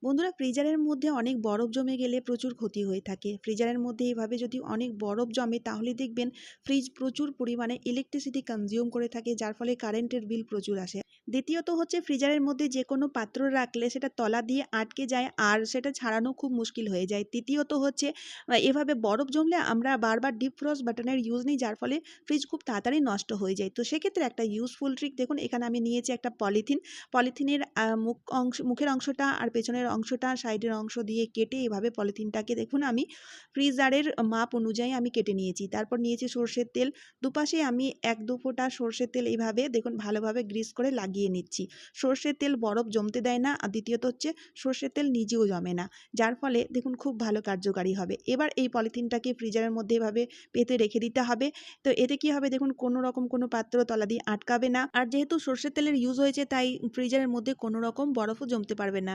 বন্ধুরা, ফ্রিজারের মধ্যে অনেক বরফ জমে গেলে প্রচুর ক্ষতি হয়ে থাকে। ফ্রিজারের মধ্যে এভাবে যদি অনেক বরফ জমে তাহলে দেখবেন ফ্রিজ প্রচুর পরিমাণে ইলেকট্রিসিটি কনজিউম করে থাকে, যার ফলে কারেন্টের বিল প্রচুর আসে। দ্বিতীয়ত হচ্ছে ফ্রিজারের মধ্যে যে কোনো পাত্র রাখলে সেটা তলা দিয়ে আটকে যায় আর সেটা ছাড়ানো খুব মুশকিল হয়ে যায়। তৃতীয়ত হচ্ছে এভাবে বরফ জমলে আমরা বারবার ডিপ ফ্রস্ট বাটনের ইউজ নিই, যার ফলে ফ্রিজ খুব তাড়াতাড়ি নষ্ট হয়ে যায়। তো সেক্ষেত্রে একটা ইউজফুল ট্রিক দেখুন, এখানে আমি নিয়েছি একটা পলিথিনের মুখের অংশটা আর পেছনের অংশটা সাইডের অংশ দিয়ে কেটে এভাবে পলিথিনটাকে দেখুন আমি ফ্রিজারের মাপ অনুযায়ী আমি কেটে নিয়েছি। তারপর নিয়েছি সরষের তেল, দুপাশে আমি 1-2 ফোঁটা সরষের তেল এইভাবে দেখুন ভালোভাবে গ্রিস করে লাগিয়ে নিচ্ছি। সরষের তেল বরফ জমতে দেয় না, আর দ্বিতীয়ত হচ্ছে সরষের তেল নিজেও জমে না, যার ফলে দেখুন খুব ভালো কার্যকারী হবে। এবার এই পলিথিনটাকে ফ্রিজারের মধ্যে এভাবে পেতে রেখে দিতে হবে। তো এতে কি হবে দেখুন, কোনো রকম কোনো পাত্র তলা দিয়ে আটকাবে না, আর যেহেতু সরষের তেলের ইউজ হয়েছে তাই ফ্রিজারের মধ্যে কোনো রকম বরফও জমতে পারবে না।